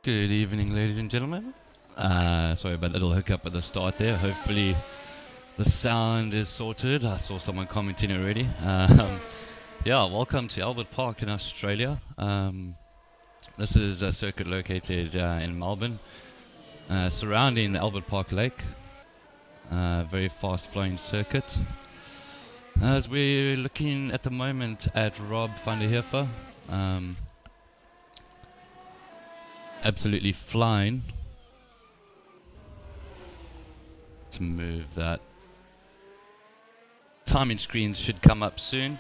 Good evening, ladies and gentlemen. Sorry about the little hiccup at the start there. Hopefully the sound is sorted. I saw someone commenting already. Yeah, welcome to Albert Park in Australia. This is a circuit located in Melbourne, surrounding the Albert Park Lake. Very fast-flowing circuit. As we're looking at the moment at Rob van der Heever, absolutely flying. To move that. Timing screens should come up soon.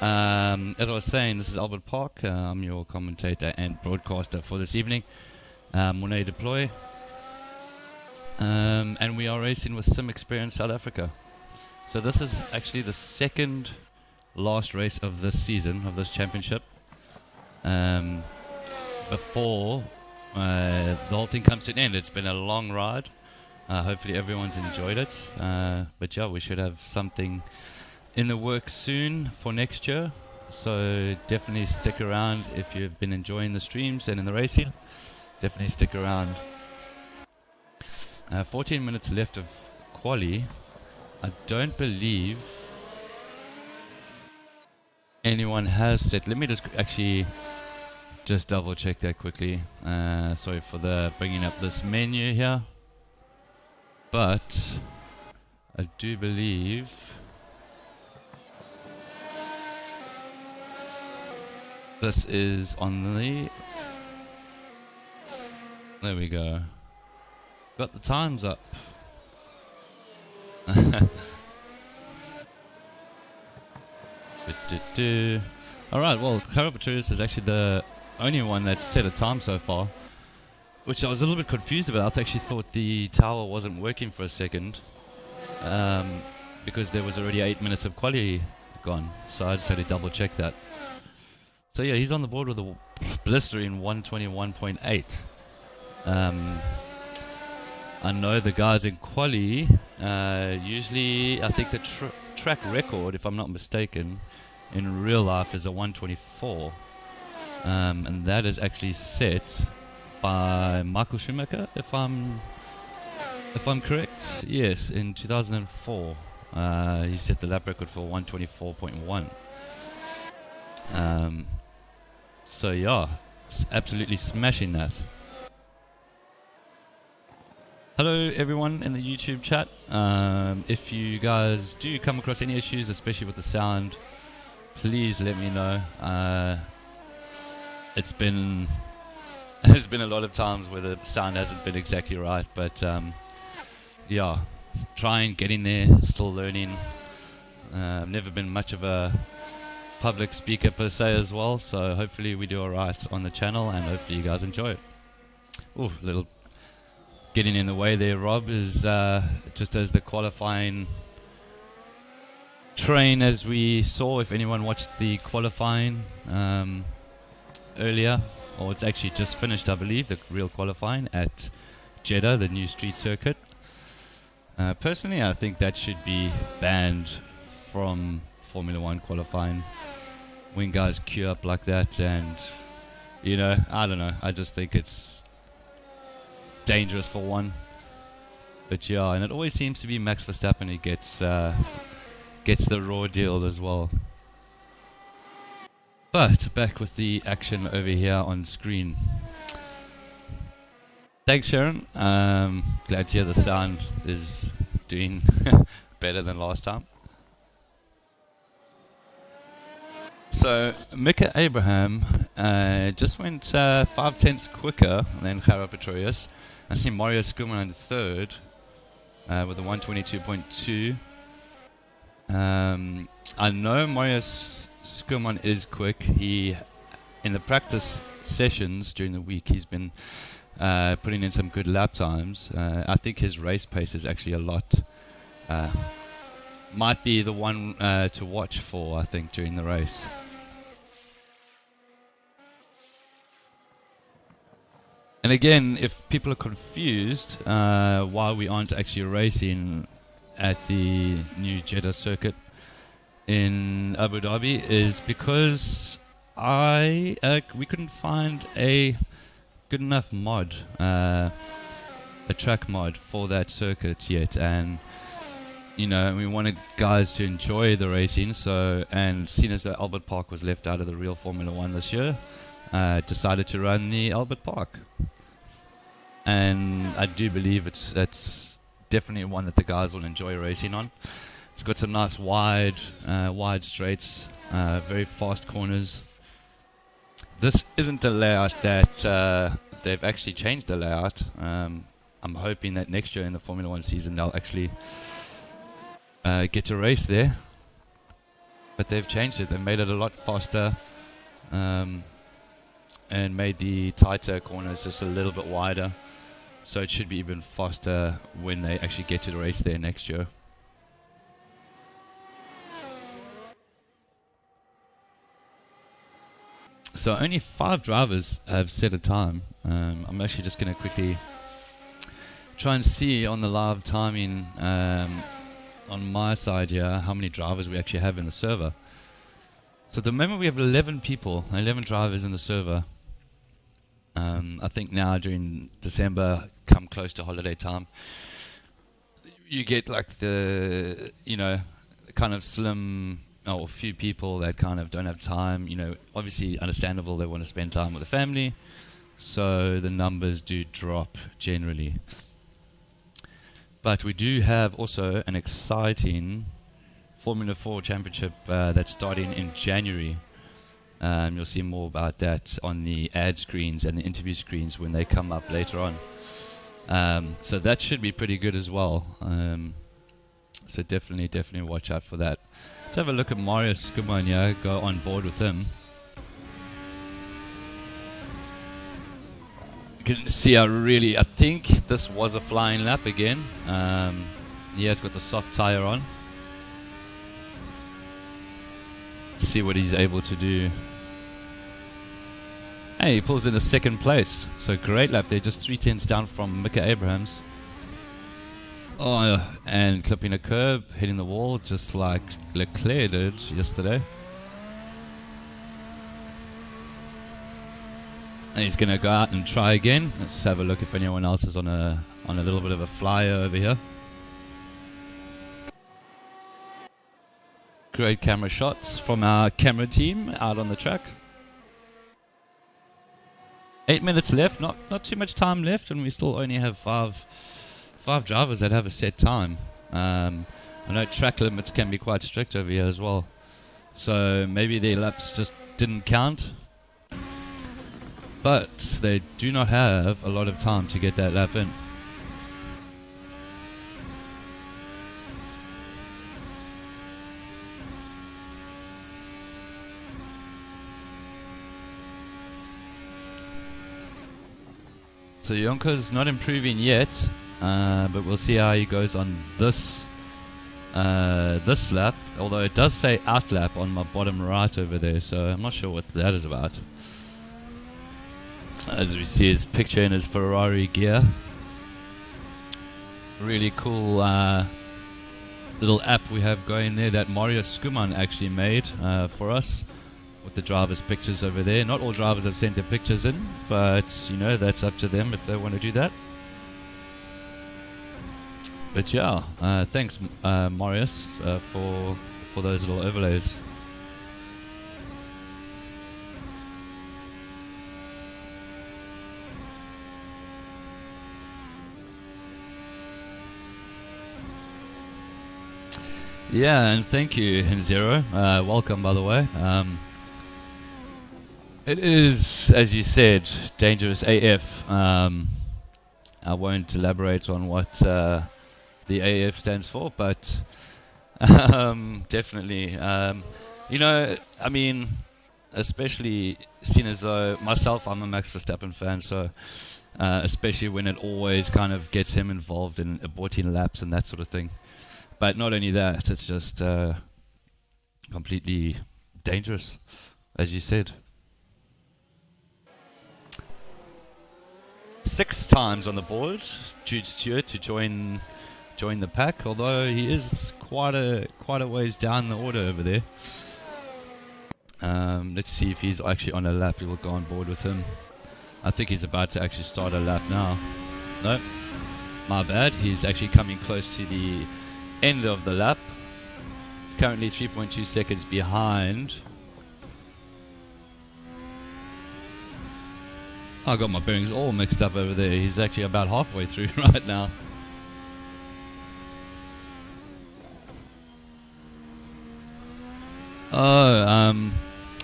As I was saying, this is Albert Park. I'm your commentator and broadcaster for this evening. Monet Deploy. And we are racing with Sim Experience South Africa. So this is actually the second last race of this season, of this championship. Before the whole thing comes to an end. It's been a long ride. Hopefully everyone's enjoyed it. But yeah, we should have something in the works soon for next year. So definitely stick around if you've been enjoying the streams and in the racing. Definitely stick around. 14 minutes left of quali. I don't believe anyone has set. Let me just double check that quickly. Sorry for the bringing up this menu here, but I do believe this is on the. There we go. Got the times up. Alright, well, Carapaturius is actually the only one that's set a time so far, which I was a little bit confused about. I actually thought the tower wasn't working for a second, because there was already 8 minutes of quali gone, so I just had to double check that. So yeah, he's on the board with a blistering 121.8. I know the guys in quali, usually, I think the track record, if I'm not mistaken, in real life is a 124. And that is actually set by Michael Schumacher, if I'm correct. Yes, in 2004, he set the lap record for 124.1. So yeah, absolutely smashing that. Hello everyone in the YouTube chat. If you guys do come across any issues, especially with the sound, please let me know. There's been a lot of times where the sound hasn't been exactly right, but yeah, trying getting there, still learning. I've never been much of a public speaker per se as well, so hopefully we do alright on the channel, and hopefully you guys enjoy it. Ooh, little getting in the way there, Rob, is just as the qualifying train, as we saw, if anyone watched the qualifying earlier, or it's actually just finished, I believe, the real qualifying at Jeddah, the new street circuit. Personally, I think that should be banned from Formula 1 qualifying when guys queue up like that, and I don't know, I just think it's dangerous for one. But yeah, and it always seems to be Max Verstappen who gets the raw deal as well. But back with the action over here on screen. Thanks, Sharon. Glad to hear the sound is doing better than last time. So Mika Abraham just went 5/10 quicker than Gerard Pretorius. I see Mario Skuman in third with a 122.2. I know Mario Skuman is quick. He, in the practice sessions during the week, he's been putting in some good lap times. I think his race pace is actually a lot. Might be the one to watch for, I think, during the race. And again, if people are confused why we aren't actually racing at the new Jeddah circuit in Abu Dhabi, is because we couldn't find a good enough mod, a track mod for that circuit yet, and we wanted guys to enjoy the racing. So, and seeing as the Albert Park was left out of the real Formula One this year, decided to run the Albert Park, and I do believe it's definitely one that the guys will enjoy racing on. It's got some nice wide straights, very fast corners. This isn't the layout that they've actually changed the layout. I'm hoping that next year in the Formula One season they'll actually get to race there. But they've changed it. They made it a lot faster, and made the tighter corners just a little bit wider. So it should be even faster when they actually get to the race there next year. So only 5 drivers have set a time. I'm actually just going to quickly try and see on the live timing on my side here how many drivers we actually have in the server. So at the moment we have 11 drivers in the server. I think now during December, come close to holiday time, you get like the, kind of slim, or a few people that kind of don't have time. Obviously understandable, they want to spend time with the family, so the numbers do drop generally. But we do have also an exciting Formula 4 Championship that's starting in January. You'll see more about that on the ad screens and the interview screens when they come up later on. So that should be pretty good as well. So definitely watch out for that. Let's have a look at Marius Skumania, go on board with him. You can see I think this was a flying lap again. He has got the soft tire on. Let's see what he's able to do. Hey, he pulls in a second place. So great lap there, just 3/10 down from Mika Abrahams. Oh, and clipping a curb, hitting the wall, just like Leclerc did yesterday. And he's going to go out and try again. Let's have a look if anyone else is on a little bit of a flyer over here. Great camera shots from our camera team out on the track. 8 minutes left, not too much time left, and we still only have five drivers that have a set time. I know track limits can be quite strict over here as well, so maybe their laps just didn't count. But they do not have a lot of time to get that lap in. So Jonko's not improving yet, but we'll see how he goes on this lap. Although it does say out lap on my bottom right over there, so I'm not sure what that is about. As we see his picture in his Ferrari gear. Really cool little app we have going there that Marius Skuman actually made for us, with the drivers' pictures over there. Not all drivers have sent their pictures in, but that's up to them if they want to do that. But yeah, thanks Marius for those little overlays. Yeah, and thank you, Zero. Welcome, by the way. It is, as you said, dangerous AF. I won't elaborate on what the AF stands for, but definitely. Especially seeing as though myself, I'm a Max Verstappen fan, so especially when it always kind of gets him involved in aborting laps and that sort of thing. But not only that, it's just completely dangerous, as you said. 6 times on the board, Jude Stewart to join the pack, although he is quite a ways down the order over there. Let's see if he's actually on a lap. We'll go on board with him. I think he's about to actually start a lap now. No, my bad. He's actually coming close to the end of the lap. He's currently 3.2 seconds behind. I got my bearings all mixed up over there. He's actually about halfway through right now. Oh,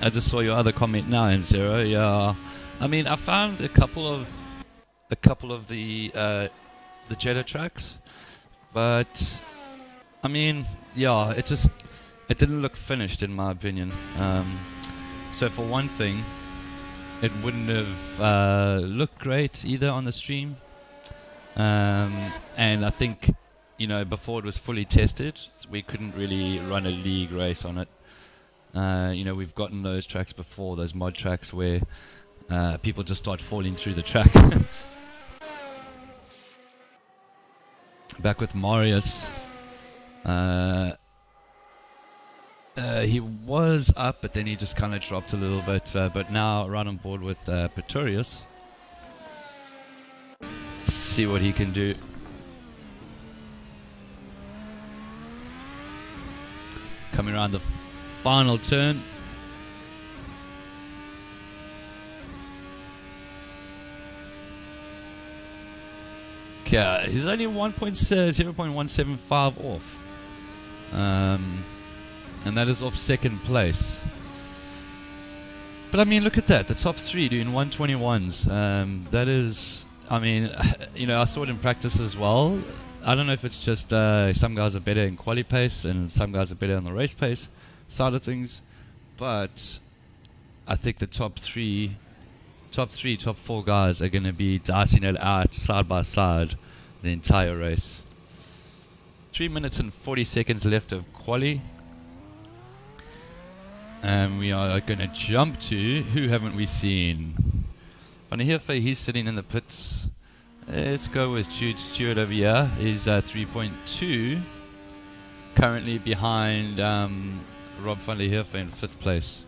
I just saw your other comment now, and Zero. Yeah, I mean, I found a couple of the Jetta tracks, but I mean, yeah, it didn't look finished in my opinion. So for one thing, it wouldn't have looked great either on the stream, and I think, you know, before it was fully tested, we couldn't really run a league race on it. You know, we've gotten those tracks before, those mod tracks where people just start falling through the track. Back with Marius, he was up, but then he just kind of dropped a little bit. But now right on board with Pretorius. Let's see what he can do. Coming around the final turn. Okay, he's only 0.175 off. And that is off second place. But I mean, look at that. The top three doing 121s. That is, I mean, you know, I saw it in practice as well. I don't know if it's just some guys are better in quali pace and some guys are better on the race pace side of things, but I think the top four guys are going to be dicing it out side by side the entire race. 3 minutes and 40 seconds left of quali, and we are going to jump to, who haven't we seen? Van der Heefe, he's sitting in the pits. Let's go with Jude Stewart over here. He's 3.2, currently behind Rob van der Heefe in 5th place.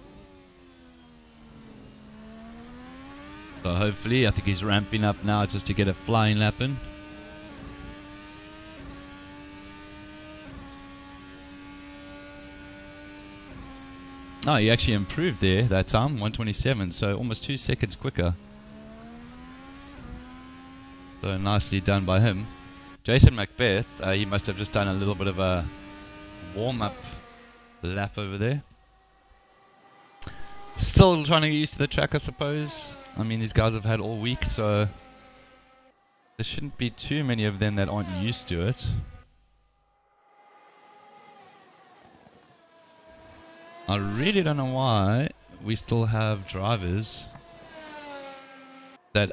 So hopefully, I think he's ramping up now just to get a flying lap in. Oh, he actually improved there that time, 127, so almost 2 seconds quicker. So nicely done by him. Jason Macbeth, he must have just done a little bit of a warm-up lap over there. Still trying to get used to the track, I suppose. I mean, these guys have had all week, so there shouldn't be too many of them that aren't used to it. I really don't know why we still have drivers that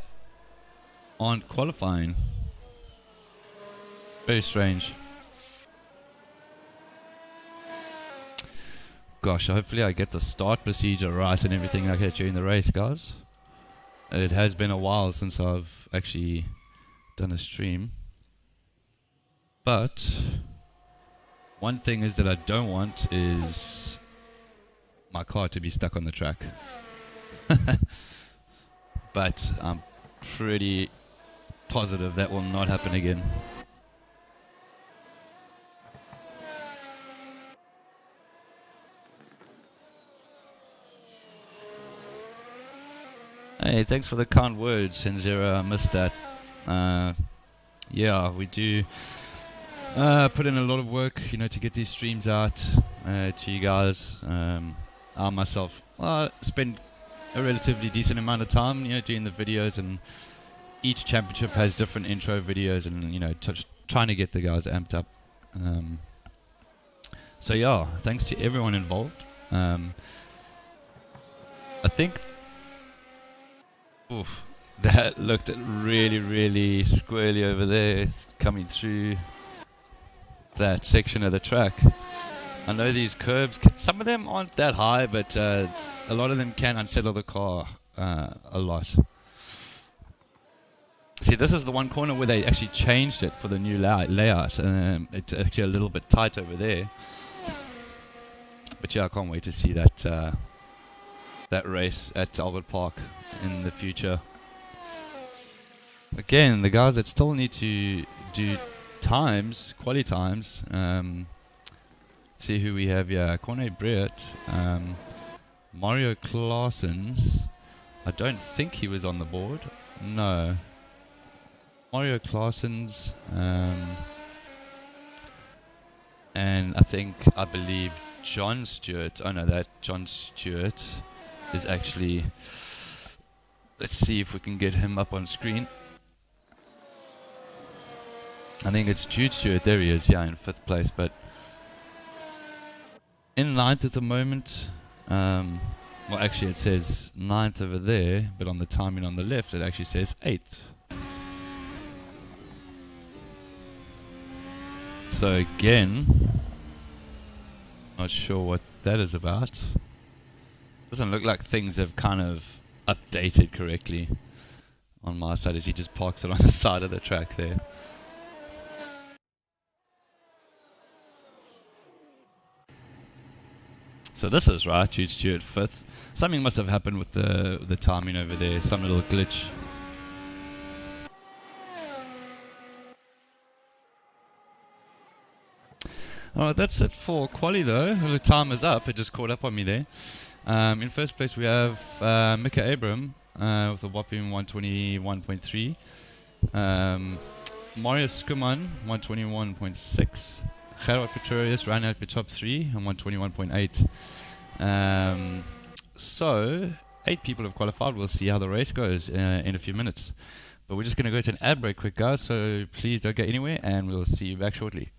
aren't qualifying. Very strange. Gosh, hopefully I get the start procedure right and everything like that during the race, guys. It has been a while since I've actually done a stream. But one thing is that I don't want is my car to be stuck on the track. But I'm pretty positive that will not happen again. Hey, thanks for the kind words, Henzera. I missed that. Yeah, we do put in a lot of work, you know, to get these streams out to you guys. I myself spend a relatively decent amount of time, you know, doing the videos, and each championship has different intro videos, and you know, trying to get the guys amped up. So yeah, thanks to everyone involved. I think. Oof, that looked really, really squirrely over there, coming through that section of the track. I know these curbs, some of them aren't that high, but a lot of them can unsettle the car a lot. See, this is the one corner where they actually changed it for the new layout. It's actually a little bit tight over there. But yeah, I can't wait to see that that race at Albert Park in the future. again, the guys that still need to do times, quali times. See who we have here. Corne Brett, Mario Claessens. I don't think he was on the board. No. Mario Claessens, and I believe John Stewart. Oh no, that John Stewart is actually. Let's see if we can get him up on screen. I think it's Jude Stewart. There he is, yeah, in 5th place, but in 9th at the moment. Well, actually, it says 9th over there, but on the timing on the left, it actually says 8th. So again, not sure what that is about. Doesn't look like things have kind of updated correctly on my side as he just parks it on the side of the track there. So this is right, Jude Stewart 5th. Something must have happened with the timing over there, some little glitch. Alright, that's it for quali though. The time is up, it just caught up on me there. In 1st place we have Mika Abram with a whopping 121.3. Marius Skuman, 121.6. Gerard Pretorius ran out the top 3 on 121.8. So, 8 people have qualified. We'll see how the race goes in a few minutes. But we're just going to go to an ad break quick, guys, so please don't get anywhere, and we'll see you back shortly.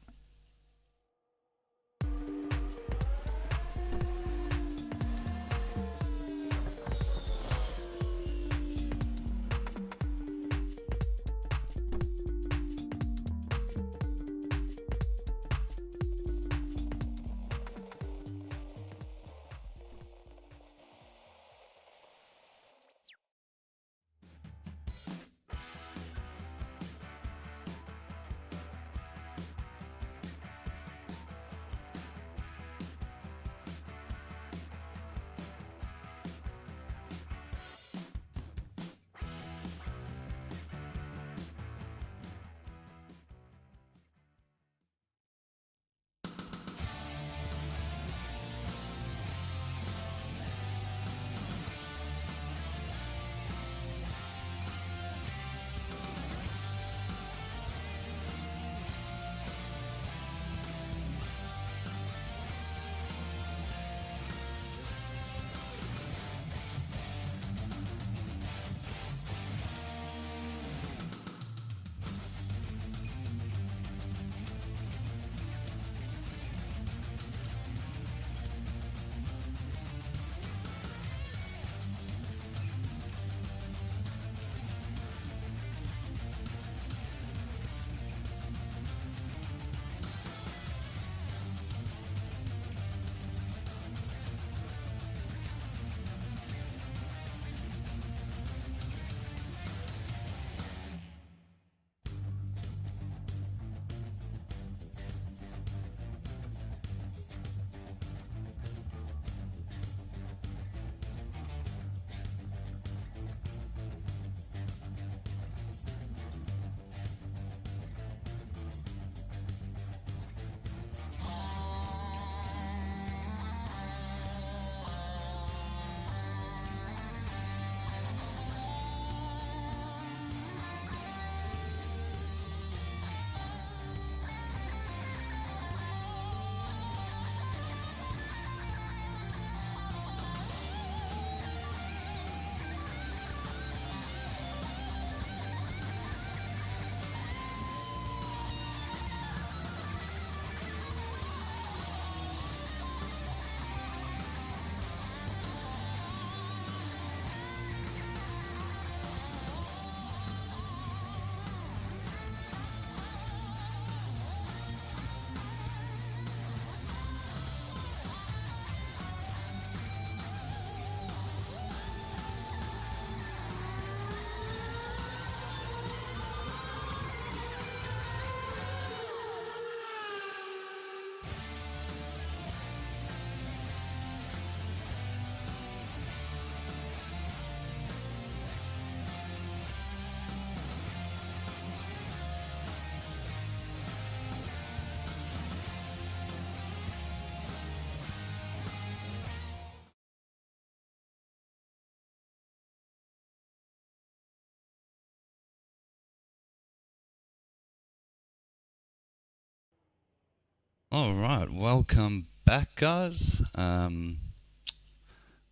Alright, welcome back, guys.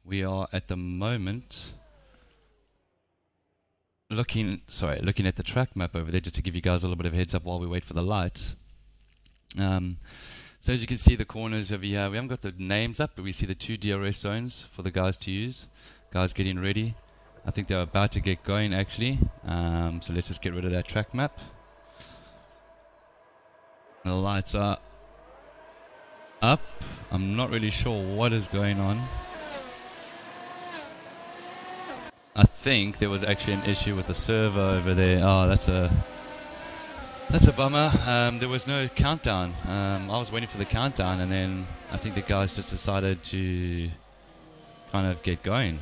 We are at the moment looking at the track map over there, just to give you guys a little bit of a heads up while we wait for the lights. So as you can see, the corners over here, we haven't got the names up, but we see the 2 DRS zones for the guys to use. Guys getting ready. I think they're about to get going, actually. So let's just get rid of that track map. The lights are up. I'm not really sure what is going on. I think there was actually an issue with the server over there. Oh, that's a bummer. There was no countdown. I was waiting for the countdown, and then I think the guys just decided to kind of get going.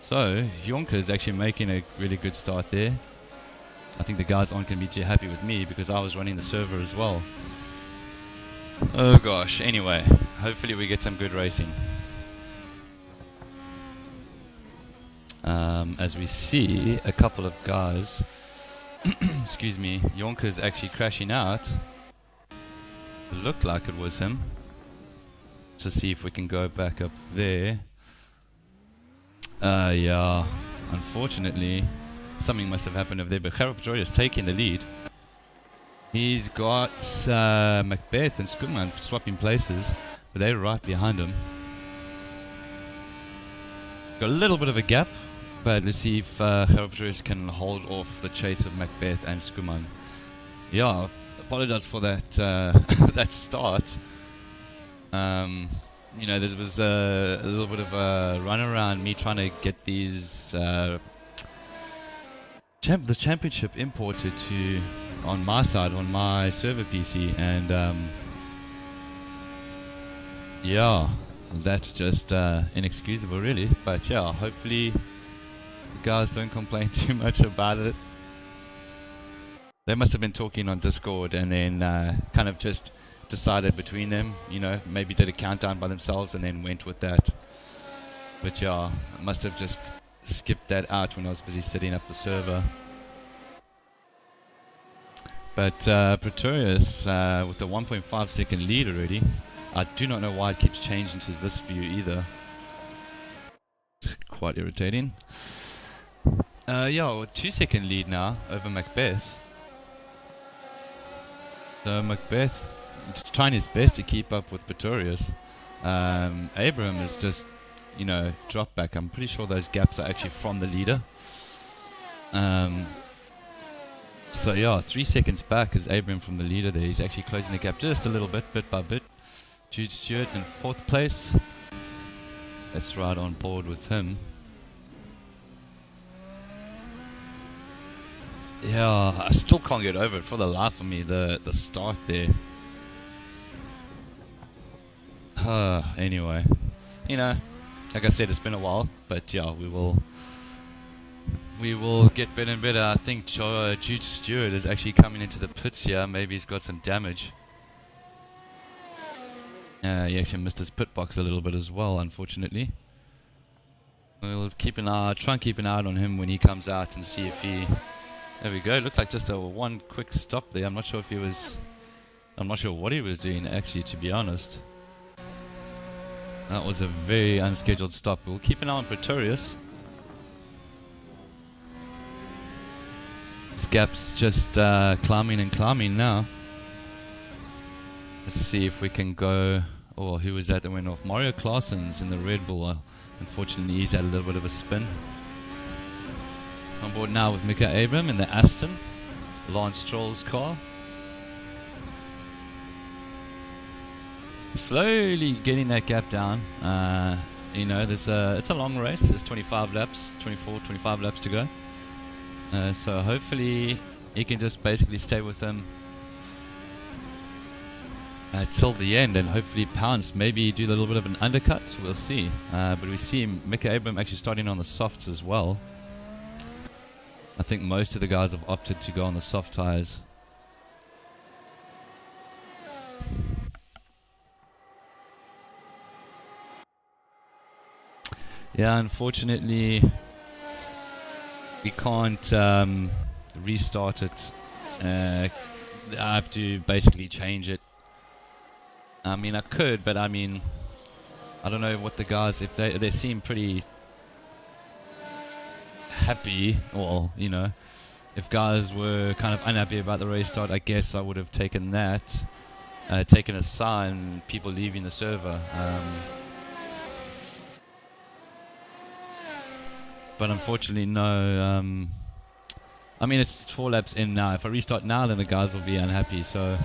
So Jonker is actually making a really good start there. I think the guys aren't going to be too happy with me because I was running the server as well. Oh gosh, anyway, hopefully we get some good racing. As we see a couple of guys, excuse me, Jonker is actually crashing out. It looked like it was him. To see if we can go back up there. Yeah, unfortunately, something must have happened over there, but Gerard Joy is taking the lead. He's got Macbeth and Schoeman swapping places, but they're right behind him. Got a little bit of a gap, but let's see if Gerard Joy can hold off the chase of Macbeth and Schoeman. Yeah, apologize for that that start. You know, there was a little bit of a run around me trying to get these the championship imported to on my side, on my server PC, and yeah, that's just inexcusable really. But yeah, hopefully the guys don't complain too much about it. They must have been talking on Discord and then kind of just decided between them, you know, maybe did a countdown by themselves and then went with that. But yeah, I must have just skipped that out when I was busy setting up the server. But Pretorius with the 1.5 second lead already. I do not know why it keeps changing to this view either. It's quite irritating. Yeah, with 2 second lead now over Macbeth. So Macbeth trying his best to keep up with Pretorius. Abraham is just, you know, dropped back. I'm pretty sure those gaps are actually from the leader. So yeah, 3 seconds back is Abraham from the leader there. He's actually closing the gap just a little bit by bit. Jude Stewart in 4th place. Let's ride on board with him. Yeah, I still can't get over it for the life of me, the start there. Anyway, you know, like I said, it's been a while, but yeah, we will get better and better. I think Jude Stewart is actually coming into the pits here. Maybe he's got some damage. He actually missed his pit box a little bit as well, unfortunately. We'll try and keep an eye on him when he comes out and see if he... There we go. Looked like just a one quick stop there. I'm not sure what he was doing, actually, to be honest. That was a very unscheduled stop. We'll keep an eye on Pretorius. This gap's just climbing and climbing now. Let's see if we can go... Oh, who was that went off? Mario Claessen's in the Red Bull. Unfortunately, he's had a little bit of a spin. On board now with Mika Abram in the Aston. Lance Stroll's car. Slowly getting that gap down. You know, it's a long race. There's 25 laps to go. So hopefully he can just basically stay with them till the end and hopefully pounce. Maybe do a little bit of an undercut. We'll see. But we see Mika Abram actually starting on the softs as well. I think most of the guys have opted to go on the soft tyres. Yeah, unfortunately, we can't restart it. I have to basically change it I mean, I could, but I mean, I don't know what the guys, if they seem pretty happy, well, you know, if guys were kind of unhappy about the race start, I guess I would have taken that, taken a sign, people leaving the server. But unfortunately, no. I mean, it's 4 laps in now. If I restart now, then the guys will be unhappy. So,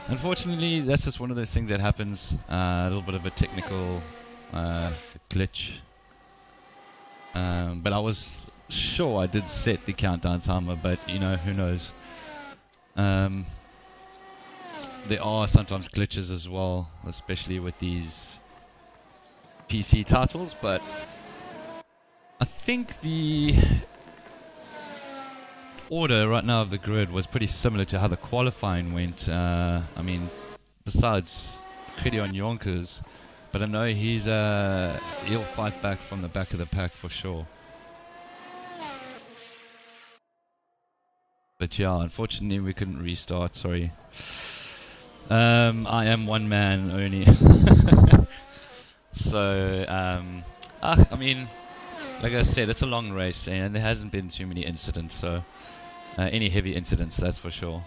unfortunately, that's just one of those things that happens. A little bit of a technical glitch. But I was sure I did set the countdown timer, but you know, who knows. There are sometimes glitches as well, especially with these PC titles, but I think the order right now of the grid was pretty similar to how the qualifying went. I mean, besides Gideon Jonkers, but I know he'll fight back from the back of the pack for sure. But yeah, unfortunately we couldn't restart, sorry. I am one man only. So, I mean, like I said, it's a long race and there hasn't been too many incidents, so any heavy incidents, that's for sure.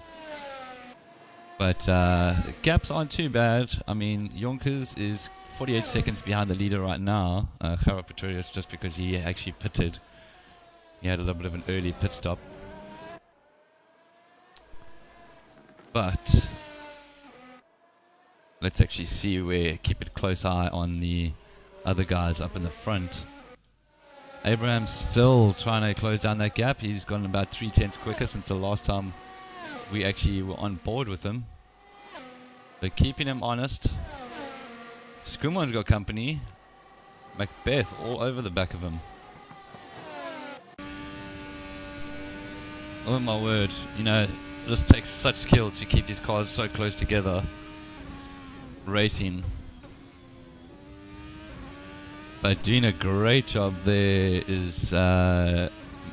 But gaps aren't too bad. I mean, Jonkers is 48 seconds behind the leader right now. Gerard Pretorius, just because he actually pitted. He had a little bit of an early pit stop. But let's actually see keep a close eye on the other guys up in the front. Abraham's still trying to close down that gap. He's gone about 3/10 quicker since the last time we actually were on board with him. But keeping him honest. Skuman's got company. Macbeth all over the back of him. Oh my word, you know, this takes such skill to keep these cars so close together racing. But doing a great job there is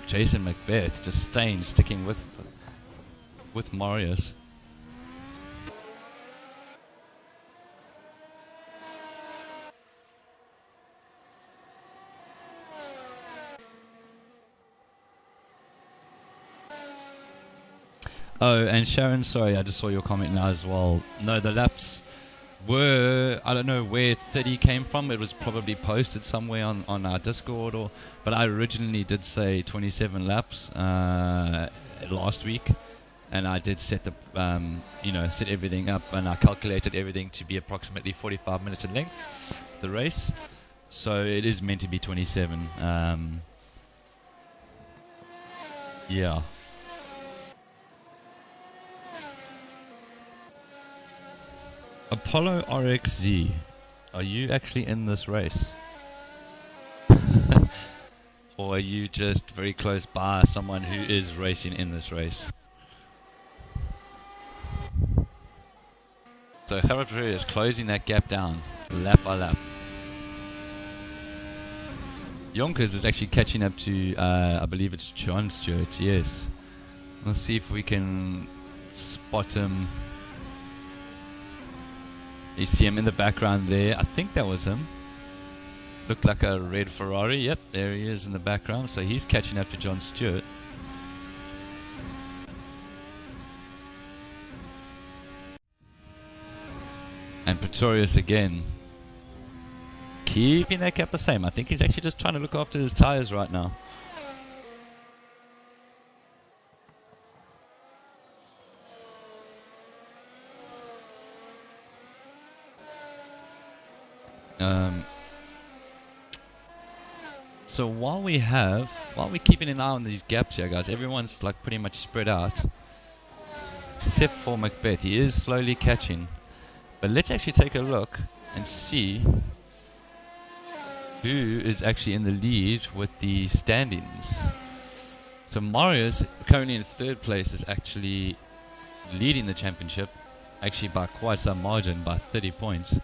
Jason Macbeth, just sticking with Marius. Oh, and Sharon, sorry, I just saw your comment now as well. No, the laps were, I don't know where 30 came from. It was probably posted somewhere on our Discord, but I originally did say 27 laps last week, and I did set the set everything up, and I calculated everything to be approximately 45 minutes in length, the race. So it is meant to be 27. Yeah. Apollo RXZ, are you actually in this race? Or are you just very close by someone who is racing in this race? So Gerard is closing that gap down, lap by lap. Jonkers is actually catching up to, I believe it's John Stewart, yes. Let's see if we can spot him. You see him in the background there. I think that was him. Looked like a red Ferrari. Yep, there he is in the background. So he's catching up to John Stewart. And Pretorius again. Keeping that gap the same. I think he's actually just trying to look after his tires right now. So while we're keeping an eye on these gaps here, guys, everyone's like pretty much spread out. Except for Macbeth. He is slowly catching. But let's actually take a look and see who is actually in the lead with the standings. So Marius, currently in 3rd place, is actually leading the championship, actually by quite some margin, by 30 points.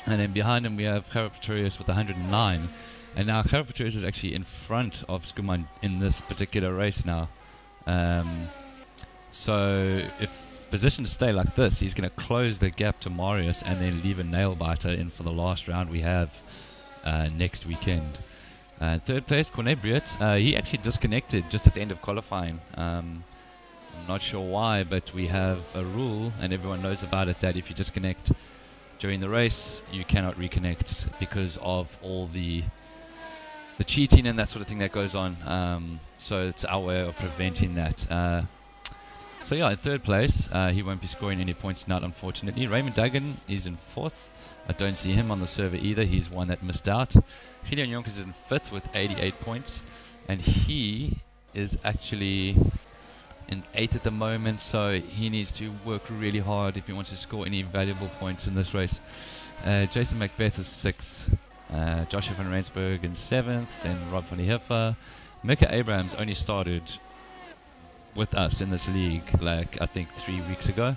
And then behind him we have Gerard Pretorius with 109. And now Gerard Pretorius is actually in front of Skuman in this particular race now. So if positions stay like this, he's going to close the gap to Marius and then leave a nail biter in for the last round we have next weekend. Third place, Corne Briet. He actually disconnected just at the end of qualifying. I'm not sure why, but we have a rule, and everyone knows about it, that if you disconnect during the race, you cannot reconnect because of all the cheating and that sort of thing that goes on. So it's our way of preventing that. So yeah, in third place, he won't be scoring any points tonight, unfortunately. Raymond Duggan is in fourth. I don't see him on the server either. He's one that missed out. Gideon Jonkers is in fifth with 88 points, and he is actually in eighth at the moment, so he needs to work really hard if he wants to score any valuable points in this race. Jason Macbeth is sixth. Joshua van Rensburg in seventh, and Rob van der Heffer. Mika Abrahams only started with us in this league, like I think 3 weeks ago,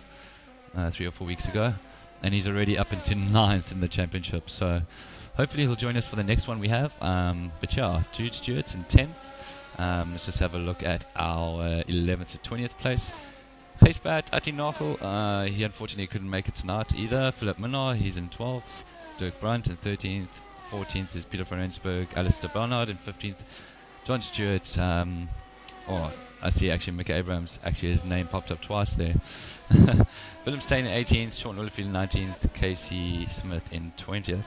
3 or 4 weeks ago, and he's already up into ninth in the championship. So hopefully he'll join us for the next one we have. But yeah, Jude Stewart's in 10th. Let's just have a look at our 11th to 20th place. Pacebat Atinakel, he unfortunately couldn't make it tonight either. Philip Minnar, he's in 12th. Dirk Brunt in 13th. 14th is Peter van Rensburg. Alistair Bernard in 15th. John Stewart. I see actually Mika Abrams, actually his name popped up twice there. Willem Steyn in 18th. Sean Olifield in 19th. Casey Smith in 20th.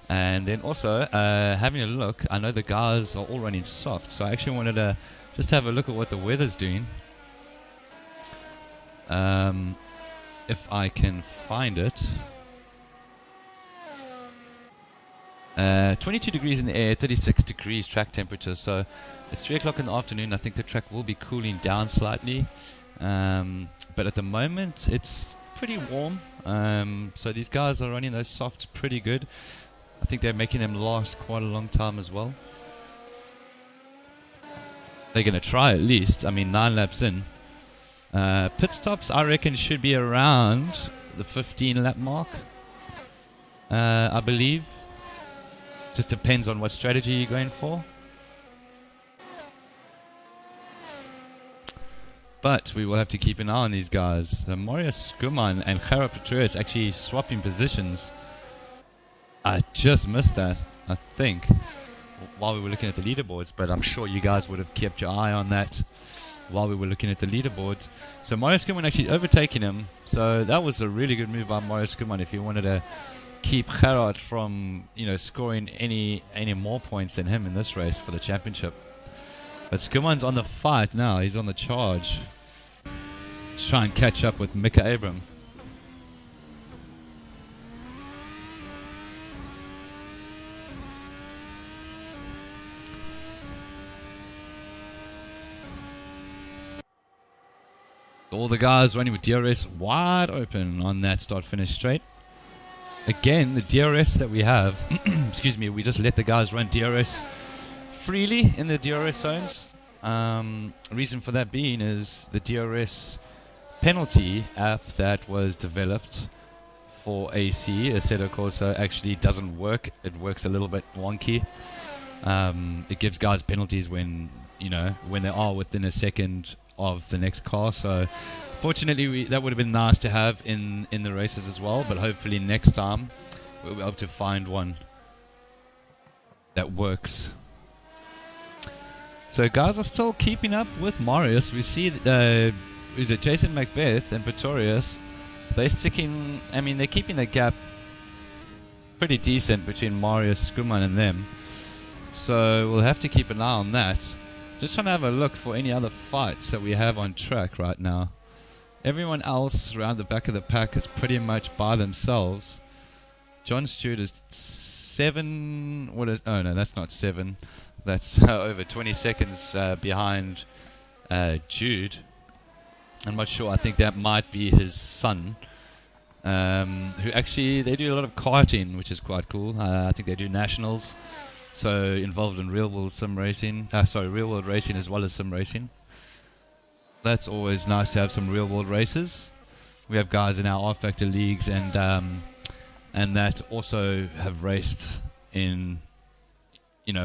And then also, having a look, I know the guys are all running soft, so I actually wanted to just have a look at what the weather's doing. If I can find it. 22 degrees in the air, 36 degrees track temperature, so it's 3 o'clock in the afternoon. I think the track will be cooling down slightly, but at the moment it's pretty warm, so these guys are running those softs pretty good. I think they're making them last quite a long time as well. They're going to try at least. I mean, 9 laps in. Pit stops, I reckon, should be around the 15 lap mark, I believe. Just depends on what strategy you're going for. But we will have to keep an eye on these guys. Marius Skuman and Gerard Pretorius actually swapping positions. I just missed that, I think, while we were looking at the leaderboards, but I'm sure you guys would have kept your eye on that while we were looking at the leaderboards. So Marius Skuman actually overtaking him, so that was a really good move by Marius Skuman if you wanted to keep Gerard from, scoring any more points than him in this race for the championship. But Skuman's on the fight now, he's on the charge to try and catch up with Mika Abram. All the guys running with DRS wide open on that start-finish straight. Again, the DRS that we have, excuse me, we just let the guys run DRS freely in the DRS zones. Reason for that being is the DRS penalty app that was developed for AC, Assetto Corsa, actually doesn't work. It works a little bit wonky. It gives guys penalties when they are within a second of the next car. So fortunately that would have been nice to have in the races as well, but hopefully next time we'll be able to find one that works. So guys are still keeping up with Marius. We see is it Jason Macbeth and Pretorius, they're keeping the gap pretty decent between Marius, Skuman and them, so we'll have to keep an eye on that. Just trying to have a look for any other fights that we have on track right now. Everyone else around the back of the pack is pretty much by themselves. John Stewart is 7. Oh no, that's not 7. That's over 20 seconds behind Jude. I'm not sure. I think that might be his son. Who actually, they do a lot of karting, which is quite cool. I think they do nationals. So involved in real world racing as well as sim racing. That's always nice to have some real world races. We have guys in our R Factor leagues and that also have raced in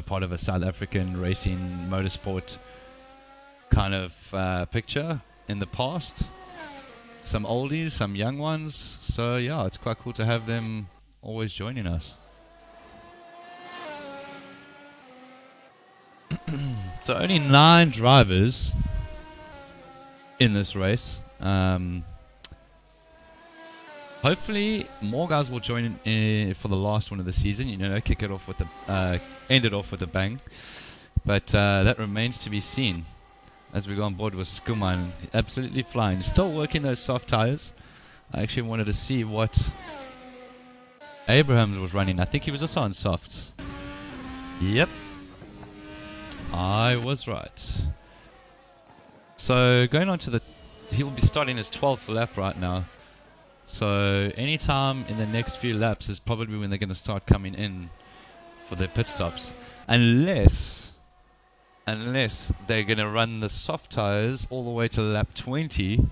part of a South African racing motorsport kind of picture in the past. some oldies, some young ones. So yeah, it's quite cool to have them always joining us. So only 9 drivers in this race. Hopefully more guys will join in for the last one of the season. Kick it off with end it off with a bang. But that remains to be seen. As we go on board with Skuman, absolutely flying. Still working those soft tires. I actually wanted to see what Abrahams was running. I think he was also on soft. Yep. I was right. So going on to he'll be starting his 12th lap right now. So anytime in the next few laps is probably when they're going to start coming in for their pit stops. Unless they're going to run the soft tires all the way to lap 20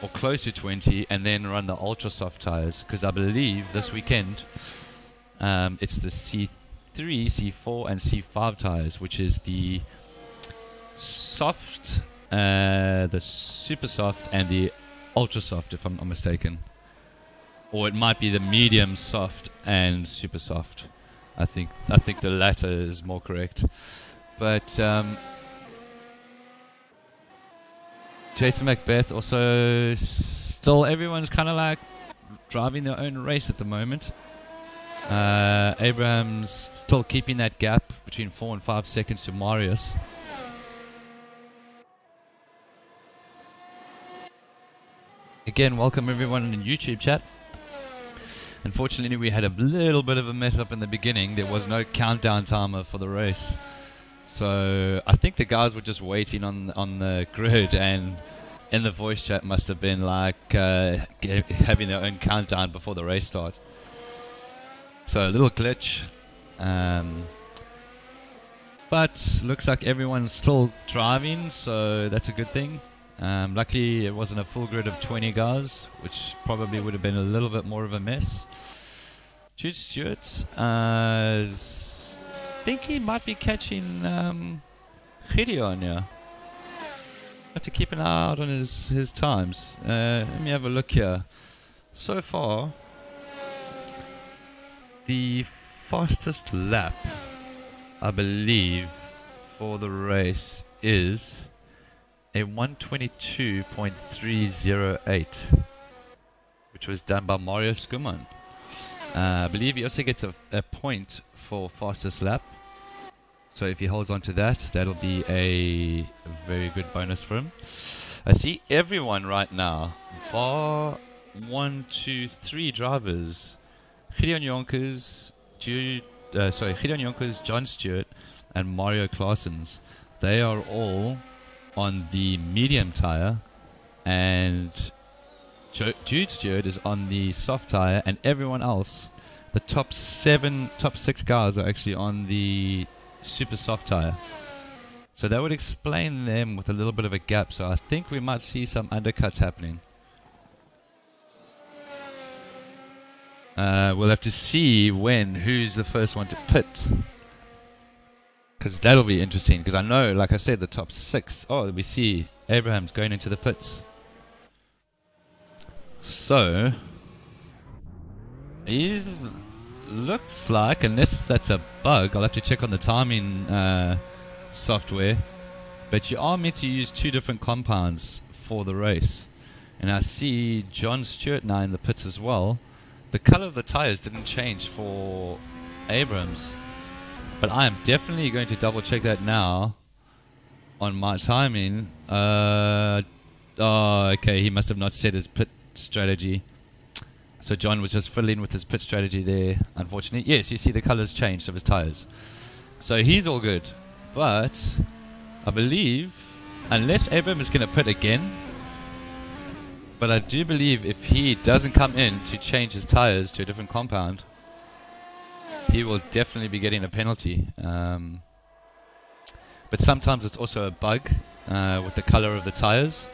or close to 20 and then run the ultra soft tires, because I believe this weekend it's the C3, C4 and C5 tires, which is the soft, the super soft and the ultra soft, if I'm not mistaken. Or it might be the medium soft and super soft. I think the latter is more correct. But Jason Macbeth also still, everyone's kind of like driving their own race at the moment. Abraham's still keeping that gap between 4 and 5 seconds to Marius. Again, welcome everyone in the YouTube chat. Unfortunately, we had a little bit of a mess up in the beginning. There was no countdown timer for the race. So I think the guys were just waiting on the grid, and in the voice chat must have been like having their own countdown before the race start. So a little glitch. But looks like everyone's still driving, so that's a good thing. Luckily it wasn't a full grid of 20 guys, which probably would have been a little bit more of a mess. Jude Stewart, I think he might be catching Gideon, yeah. Have to keep an eye out on his times. Let me have a look here. So far, the fastest lap, I believe, for the race is a 1:22.308, which was done by Mario Skuman. I believe he also gets a point for fastest lap. So if he holds on to that, that'll be a very good bonus for him. I see everyone right now, bar 1, 2, 3 drivers, Gideon Jonkers, John Stewart, and Mario Claessens. They are all on the medium tire, and Jude Stewart is on the soft tire, and everyone else, the top 6 guys, are actually on the super soft tire. So that would explain them with a little bit of a gap. So I think we might see some undercuts happening. We'll have to see who's the first one to pit, because that'll be interesting. Because I know, like I said, the top 6. Oh, we see Abraham's going into the pits. So looks like, unless that's a bug, I'll have to check on the timing software. But you are meant to use 2 different compounds for the race. And I see John Stewart now in the pits as well. The color of the tires didn't change for Abrams, but I am definitely going to double check that now on my timing. Okay, he must have not set his pit strategy. So John was just fiddling with his pit strategy there, unfortunately. Yes, you see the colors changed of his tires. So he's all good. But I believe, unless Abrams is going to pit again, but I do believe if he doesn't come in to change his tires to a different compound, he will definitely be getting a penalty. But sometimes it's also a bug with the color of the tires.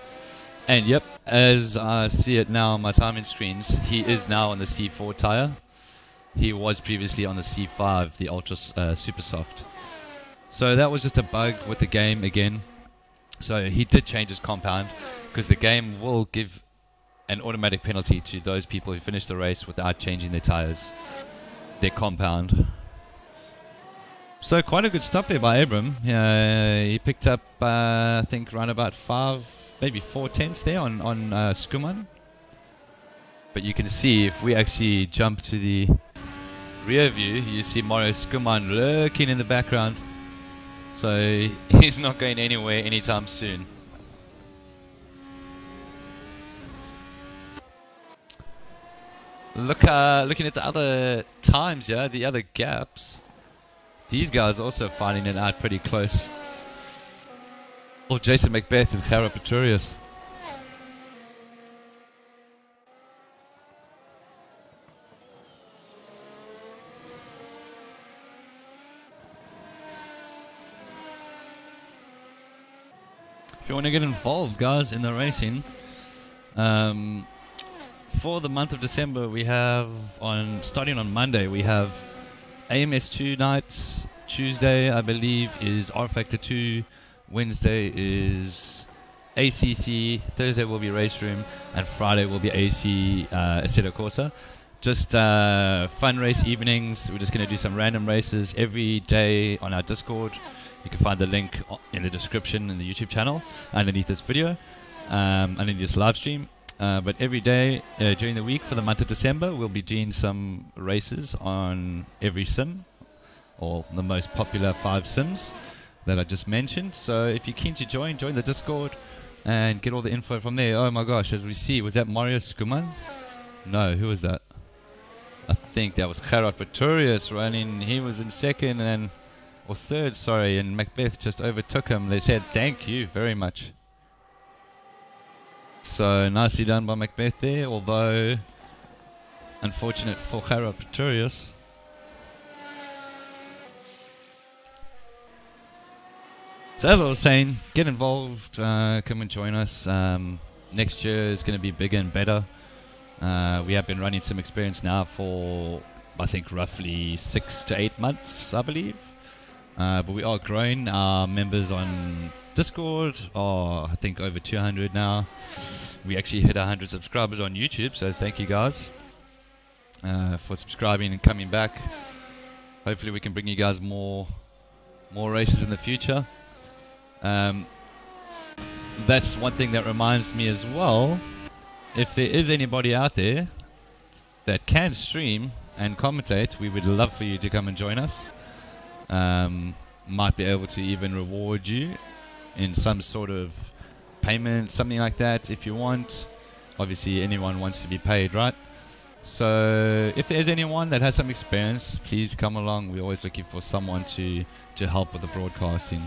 And yep, as I see it now on my timing screens, he is now on the C4 tire. He was previously on the C5, the Ultra Super Soft. So that was just a bug with the game again. So he did change his compound, because the game will give an automatic penalty to those people who finish the race without changing their tires, their compound. So quite a good stop there by Abram. He picked up, I think, around about 5, maybe 4 tenths there on Skuman. But you can see if we actually jump to the rear view, you see Mario Skuman lurking in the background. So he's not going anywhere anytime soon. Looking at the other times, the other gaps. These guys are also finding it out pretty close. Oh, Jason Macbeth and Cara Pretorius. If you want to get involved, guys, in the racing, for the month of December, we have starting on Monday, we have AMS2 nights. Tuesday, I believe, is R Factor 2. Wednesday is ACC. Thursday will be Race Room, and Friday will be AC Assetto Corsa. Just fun race evenings. We're just going to do some random races every day on our Discord. You can find the link in the description in the YouTube channel underneath this video, underneath this live stream. But every day during the week for the month of December, we'll be doing some races on every sim, or the most popular 5 sims that I just mentioned. So if you're keen to join the Discord and get all the info from there. Oh my gosh, as we see, was that Mario Skuman? No, who was that? I think that was Gerard Pretorius running. He was in second or third, sorry, and Macbeth just overtook him. They said thank you very much. So nicely done by Macbeth there, although unfortunate for Gerard Pretorius. So as I was saying, get involved, come and join us. Next year is going to be bigger and better. We have been running some experience now for, I think, roughly 6 to 8 months, I believe. But we are growing. Our members on Discord are, I think, over 200 now. We actually hit 100 subscribers on YouTube, so thank you guys for subscribing and coming back. Hopefully we can bring you guys more races in the future. That's one thing that reminds me as well. If there is anybody out there that can stream and commentate, we would love for you to come and join us. Might be able to even reward you in some sort of payment, something like that, if you want. Obviously anyone wants to be paid, right? So if there's anyone that has some experience, please come along. We're always looking for someone to help with the broadcasting.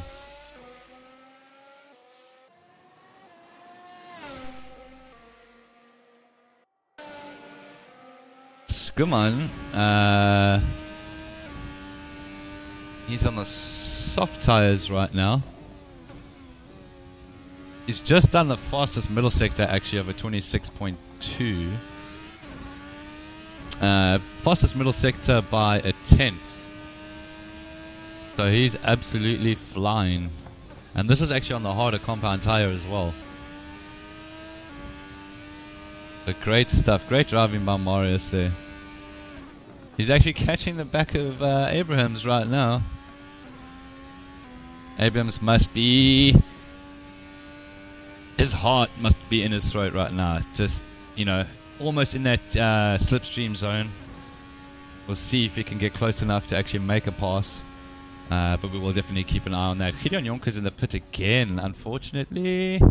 Skuman, he's on the soft tires right now. He's just done the fastest middle sector actually of a 26.2. Fastest middle sector by a 10th. So he's absolutely flying. And this is actually on the harder compound tire as well. But great stuff. Great driving by Marius there. He's actually catching the back of Abrahams right now. Abrahams must be... his heart must be in his throat right now. Just, almost in that slipstream zone. We'll see if he can get close enough to actually make a pass. But we will definitely keep an eye on that. Gideon Jonker's in the pit again, unfortunately.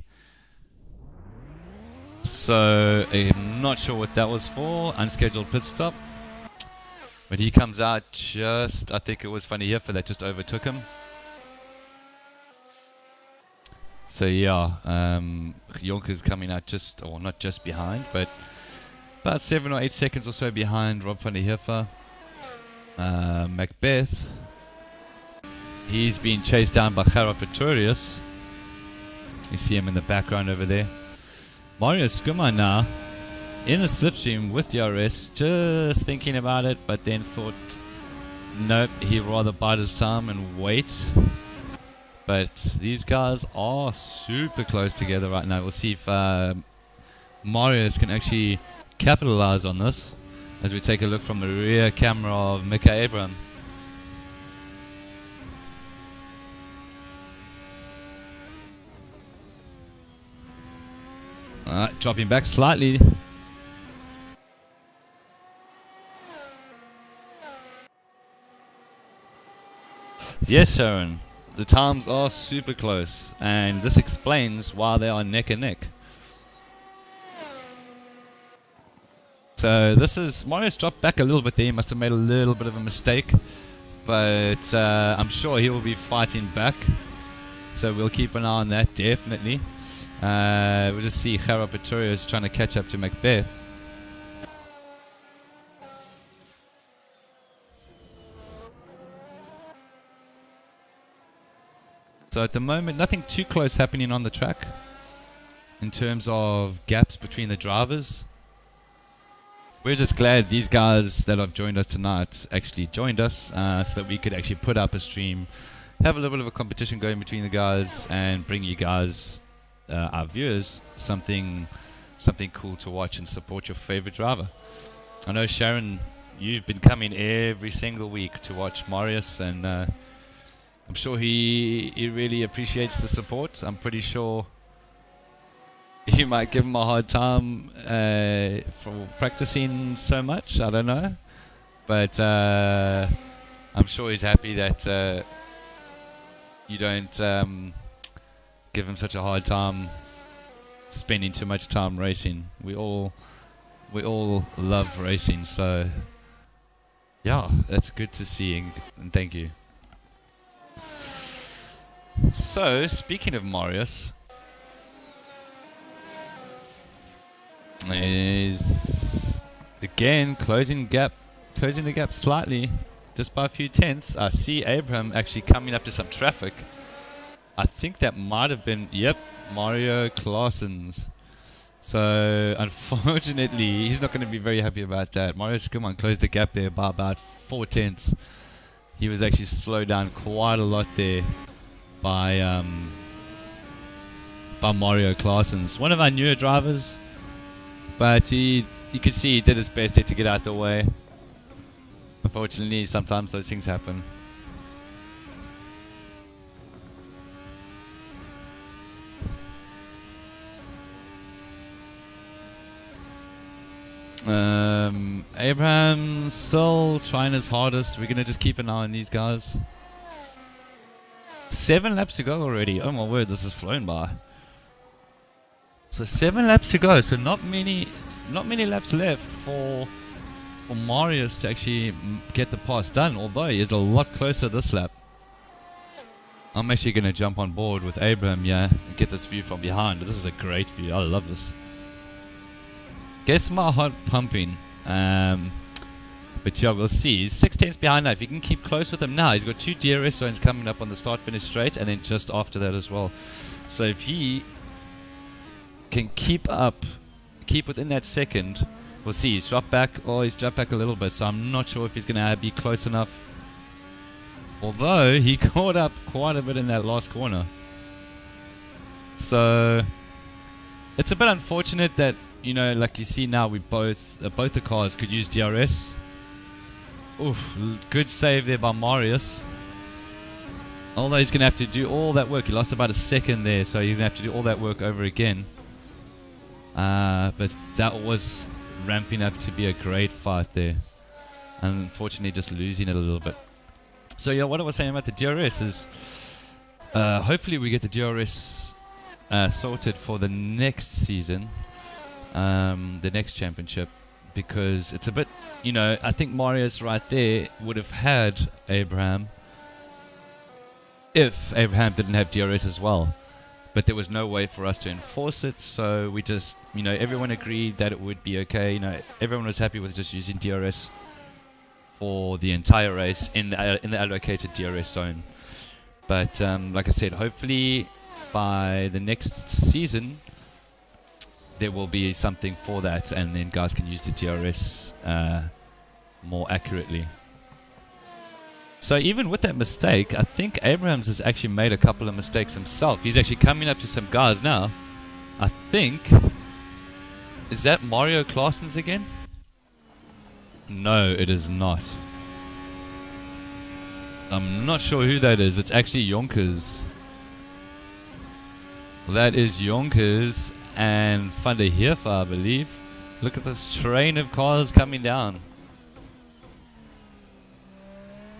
So, I'm not sure what that was for. Unscheduled pit stop. But he comes out just, I think it was Funny here for that, just overtook him. So yeah, Jonker's coming out just, or not just behind, but about 7 or 8 seconds or so behind Rob van der Heever. Macbeth, he's being chased down by Gerard Pretorius. You see him in the background over there. Mario Skuman now in the slipstream with DRS, just thinking about it, but then thought, nope, he'd rather bide his time and wait. But these guys are super close together right now. We'll see if Marius can actually capitalize on this as we take a look from the rear camera of Mika Abraham. Dropping back slightly. Yes, Sharon, the times are super close, and this explains why they are neck and neck. So this is, Marius dropped back a little bit there. He must have made a little bit of a mistake, but I'm sure he will be fighting back. So we'll keep an eye on that, definitely. We'll just see Jaro Pretorius trying to catch up to Macbeth. So at the moment, nothing too close happening on the track in terms of gaps between the drivers. We're just glad these guys that have joined us tonight actually joined us, so that we could actually put up a stream, have a little bit of a competition going between the guys, and bring you guys, our viewers, something cool to watch and support your favorite driver. I know, Sharon, you've been coming every single week to watch Marius, and I'm sure he really appreciates the support. I'm pretty sure you might give him a hard time for practicing so much. I don't know. But I'm sure he's happy that you don't give him such a hard time spending too much time racing. We all love racing. So, yeah, that's good to see. And thank you. So, speaking of Marius, is again closing the gap slightly, just by a few tenths. I see Abraham actually coming up to some traffic. I think that might have been, yep, Mario Claessen's. So unfortunately, he's not going to be very happy about that. Mario Skuman closed the gap there by about 4 tenths. He was actually slowed down quite a lot there by Mario Claessen's, one of our newer drivers. But you could see he did his best there to get out the way. Unfortunately, sometimes those things happen. Abraham still trying his hardest. We're going to just keep an eye on these guys. 7 laps to go already. Oh my word, this has flown by. So 7 laps to go. So not many laps left for Marius to actually get the pass done. Although he is a lot closer this lap. I'm actually going to jump on board with Abraham, yeah, and get this view from behind. This is a great view. I love this. Gets my heart pumping. But yeah, we'll see. He's 6 tenths behind now. If you can keep close with him now, he's got 2 DRS zones coming up on the start-finish straight, and then just after that as well. So if he can keep within that second, we'll see. He's dropped back. Oh, he's dropped back a little bit, so I'm not sure if he's going to be close enough. Although he caught up quite a bit in that last corner. So it's a bit unfortunate that, you know, like you see now, we both the cars could use DRS. Oof, good save there by Marius. Although he's going to have to do all that work. He lost about a second there, so he's going to have to do all that work over again. But that was ramping up to be a great fight there. And unfortunately just losing it a little bit. So yeah, what I was saying about the DRS is hopefully we get the DRS sorted for the next season. The next championship, because it's a bit, you know, I think Marius right there would have had Abraham if Abraham didn't have DRS as well, but there was no way for us to enforce it, so we just, you know, everyone agreed that it would be okay. You know, everyone was happy with just using DRS for the entire race in the allocated DRS zone. But like I said, hopefully by the next season there will be something for that, and then guys can use the DRS more accurately. So even with that mistake, I think Abrahams has actually made a couple of mistakes himself. He's actually coming up to some guys now. I think Is that Mario Claessen's again? No, it is not. I'm not sure who that is. It's actually Yonkers. That is Yonkers and Van der Heerfer, I believe. Look at this train of cars coming down.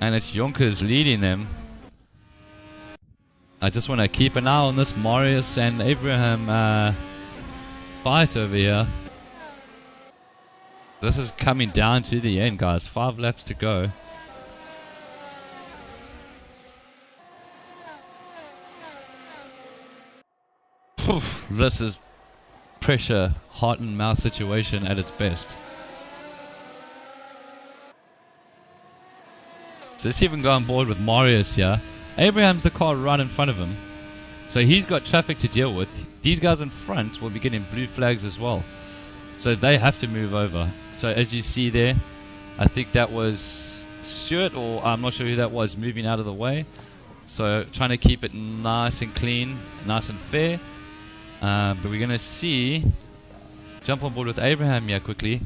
And it's Yonkers leading them. I just want to keep an eye on this Marius and Abraham fight over here. This is coming down to the end, guys. 5 laps to go. This is pressure, heart and mouth situation at its best. So let's even go on board with Marius here. Abraham's the car right in front of him, so he's got traffic to deal with. These guys in front will be getting blue flags as well, so they have to move over. So as you see there, I think that was Stewart, or I'm not sure who that was, moving out of the way. So trying to keep it nice and clean, nice and fair. But we're going to jump on board with Abraham here quickly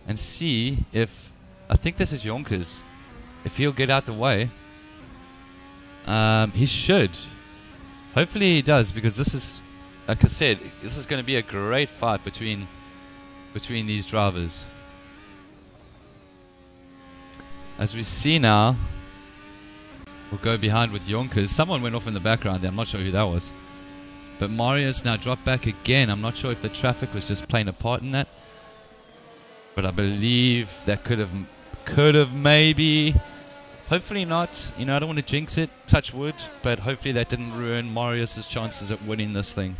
and see if, I think this is Yonkers, if he'll get out the way. He should. Hopefully he does, because this is, like I said, this is going to be a great fight between these drivers. As we see now, we'll go behind with Yonkers. Someone went off in the background there, I'm not sure who that was. But Marius now dropped back again. I'm not sure if the traffic was just playing a part in that, but I believe that could have maybe, hopefully not. You know, I don't want to jinx it, touch wood, but hopefully that didn't ruin Marius's chances at winning this thing.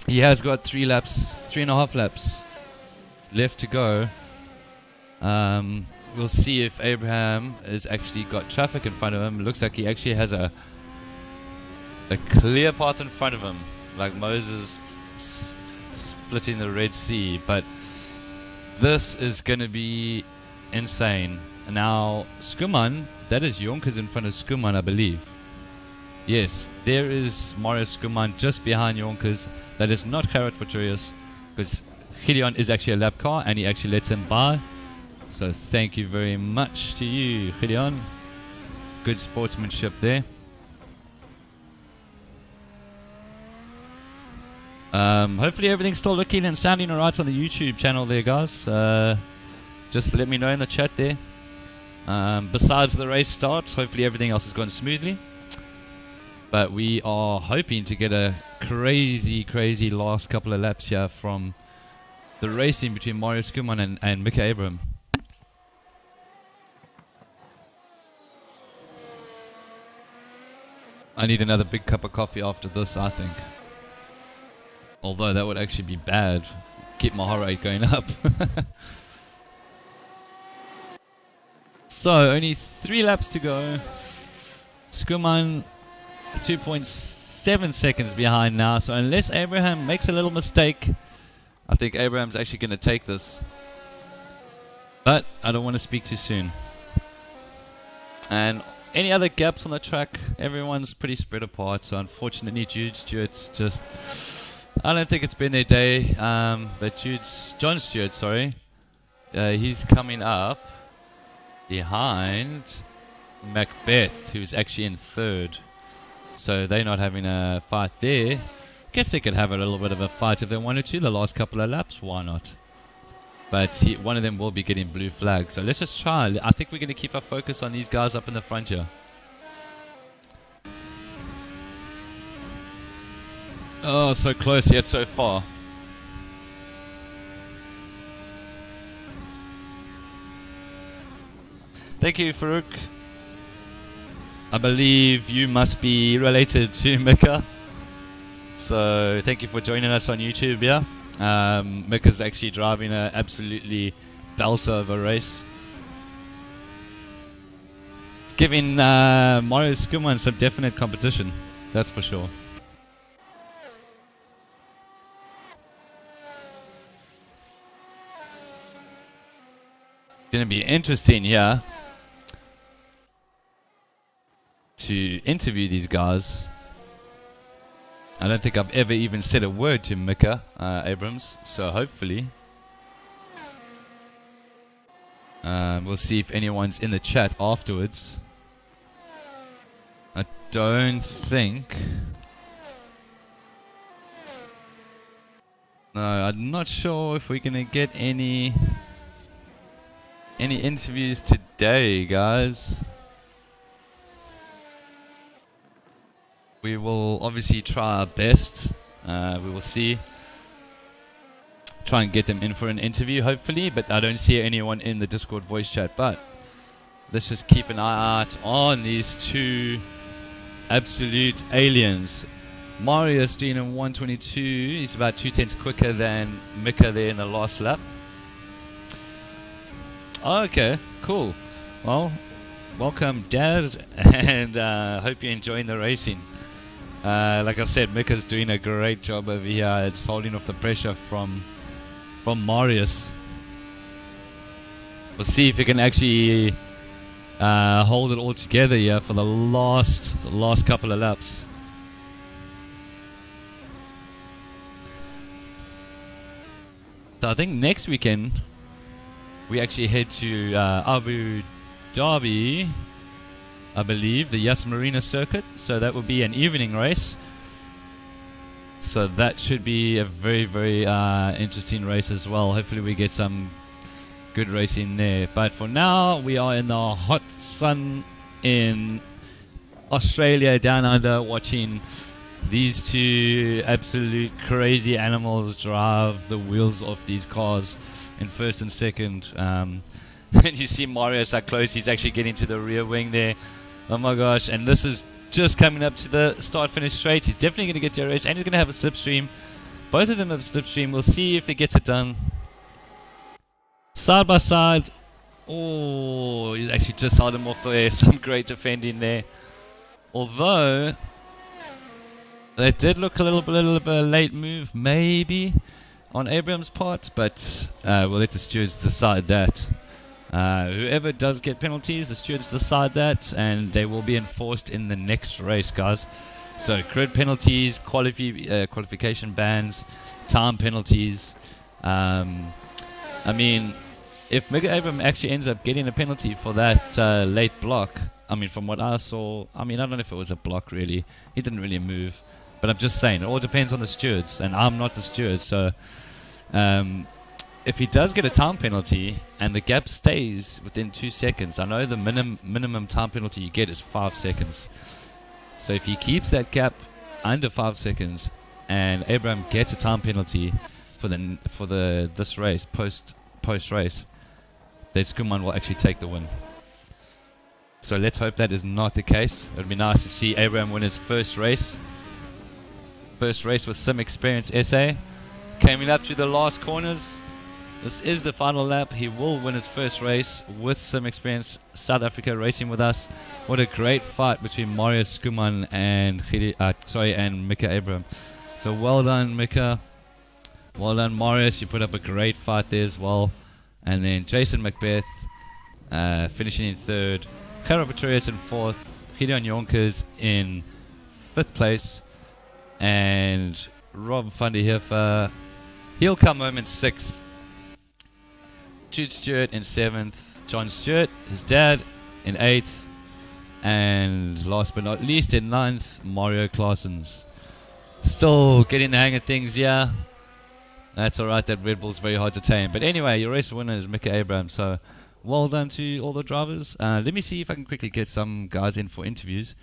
He has got 3.5 laps left to go. We'll see if Abraham has actually got traffic in front of him. It looks like he actually has a clear path in front of him, like Moses splitting the Red Sea. But this is going to be insane. Now, Skuman, that is Yonkers in front of Skuman, I believe. Yes, there is Marius Skuman just behind Yonkers. That is not Gerrit Pretorius, because Gideon is actually a lap car and he actually lets him by. So thank you very much to you, Gideon. Good sportsmanship there. Hopefully everything's still looking and sounding alright on the YouTube channel there, guys. Just let me know in the chat there. Besides the race starts, hopefully everything else has gone smoothly. But we are hoping to get a crazy last couple of laps here from the racing between Mario Skuman and Mika Abraham. I need another big cup of coffee after this, I think. Although that would actually be bad. Keep my heart rate going up. So, only 3 laps to go. Skuman 2.7 seconds behind now. So unless Abraham makes a little mistake, I think Abraham's actually going to take this. But I don't want to speak too soon. And any other gaps on the track, everyone's pretty spread apart. So unfortunately, Jude Stewart's just, I don't think it's been their day. But John Stewart, sorry, he's coming up behind Macbeth, who's actually in 3rd. So they're not having a fight there. Guess they could have a little bit of a fight if they wanted to. The last couple of laps, why not? But one of them will be getting blue flags. So let's just try. I think we're going to keep our focus on these guys up in the front here. Oh, so close yet so far. Thank you, Farouk. I believe you must be related to Mika. So thank you for joining us on YouTube, yeah. Mika's actually driving an absolutely belter of a race. It's giving Mario Skuman some definite competition, that's for sure. It's going to be interesting here to interview these guys. I don't think I've ever even said a word to Mika Abrams, so hopefully we'll see if anyone's in the chat afterwards. I don't think. No, I'm not sure if we're gonna get any interviews today, guys. We will obviously try our best. We will see. Try and get them in for an interview, hopefully. But I don't see anyone in the Discord voice chat. But let's just keep an eye out on these two absolute aliens. Marius doing in 122. He's about 2/10 quicker than Mika there in the last lap. Okay, cool. Well, welcome, Dad, and hope you're enjoying the racing. Like I said, Mika's doing a great job over here. It's holding off the pressure from Marius. We'll see if he can actually hold it all together here for the last couple of laps. So I think next weekend we actually head to Abu Dhabi, I believe, the Yas Marina circuit. So that will be an evening race. So that should be a very, very interesting race as well. Hopefully we get some good racing there. But for now, we are in the hot sun in Australia down under, watching these two absolute crazy animals drive the wheels off these cars in first and second. And you see Marius how close he's actually getting to the rear wing there. Oh my gosh, and this is just coming up to the start-finish straight. He's definitely going to get to a race, and he's going to have a slipstream. Both of them have a slipstream. We'll see if he gets it done. Side by side. Oh, he's actually just held him off there. Some great defending there. Although that did look a little bit of a late move, maybe, on Abrams' part, but we'll let the stewards decide that. Whoever does get penalties, the stewards decide that, and they will be enforced in the next race, guys. So grid penalties, qualification bans, time penalties. I mean, if Mika Abram actually ends up getting a penalty for that late block, I mean, from what I saw, I mean, I don't know if it was a block really. He didn't really move. But I'm just saying, it all depends on the stewards, and I'm not the steward, so if he does get a time penalty and the gap stays within 2 seconds, I know the minimum time penalty you get is 5 seconds. So if he keeps that gap under 5 seconds and Abraham gets a time penalty for this race, post race, then Skuman will actually take the win. So let's hope that is not the case. It would be nice to see Abraham win his first race. First race with some experience SA. Coming up to the last corners. This is the final lap. He will win his first race with some experience. South Africa racing with us. What a great fight between Marius Skuman and Mika Abraham. So well done, Mika. Well done, Marius. You put up a great fight there as well. And then Jason Macbeth finishing in third. Gerard Petraeus in fourth. Gideon Jonkers in fifth place. And Rob van der Heever, he'll come home in sixth. Jude Stewart in seventh. John Stewart, his dad, in eighth. And last but not least, in ninth, Mario Claessens. Still getting the hang of things, yeah. That's alright, that Red Bull's very hard to tame. But anyway, your race winner is Mika Abraham, so well done to all the drivers. Let me see if I can quickly get some guys in for interviews.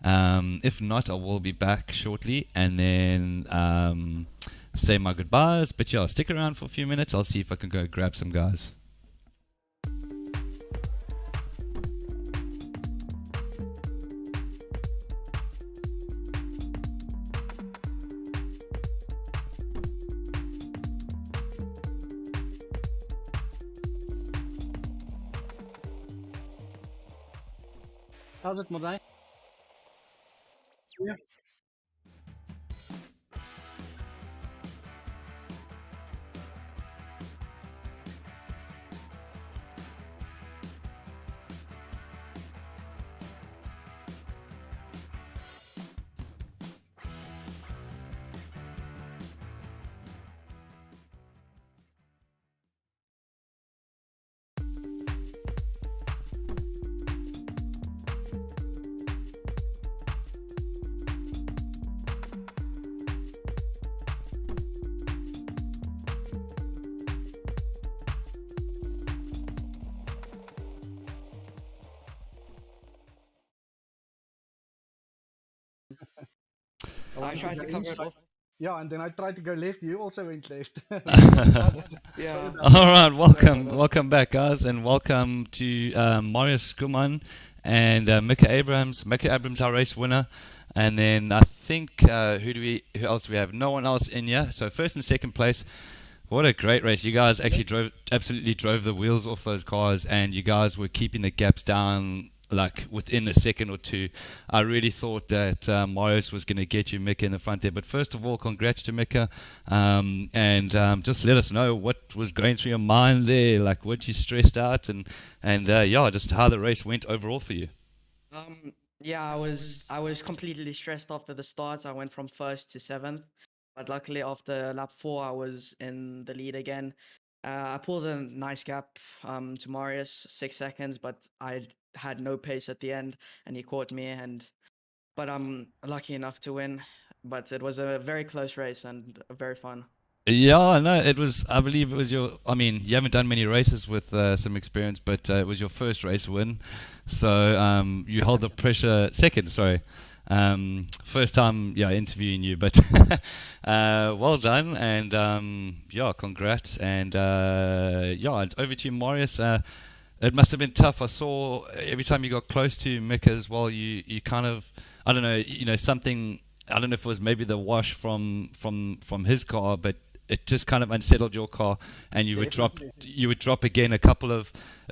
If not, I will be back shortly and then say my goodbyes. But yeah, stick around for a few minutes. I'll see if I can go grab some guys. How's it, Modai? Yeah. I I tried to cover it off. Yeah, and then I tried to go left. You also went left. Yeah. All right, welcome back, guys, and welcome to Marius Skuman and Mika Abrams. Mika Abrams, our race winner, and then I think who else do we have? No one else in here. So first and second place. What a great race! You guys actually absolutely drove the wheels off those cars, and you guys were keeping the gaps down like within a second or two. I really thought that Marius was going to get you, Mika, in the front there. But first of all, congrats to Mika, and just let us know what was going through your mind there, like what you stressed out, and yeah, just how the race went overall for you. Yeah, I was completely stressed after the start. I went from first to seventh, but luckily after lap 4, I was in the lead again. I pulled a nice gap to Marius, 6 seconds, but I had no pace at the end, and he caught me. But I'm lucky enough to win. But it was a very close race and very fun. Yeah, no, it was. I believe it was your. I mean, you haven't done many races with some experience, but it was your first race win. So you held the pressure. Second, sorry. First time, yeah, interviewing you, but well done, and yeah, congrats, and yeah, over to you, Marius. It must have been tough. I saw every time you got close to Mika as well, you kind of, I don't know, something. I don't know if it was maybe the wash from his car, but it just kind of unsettled your car, and you would drop again a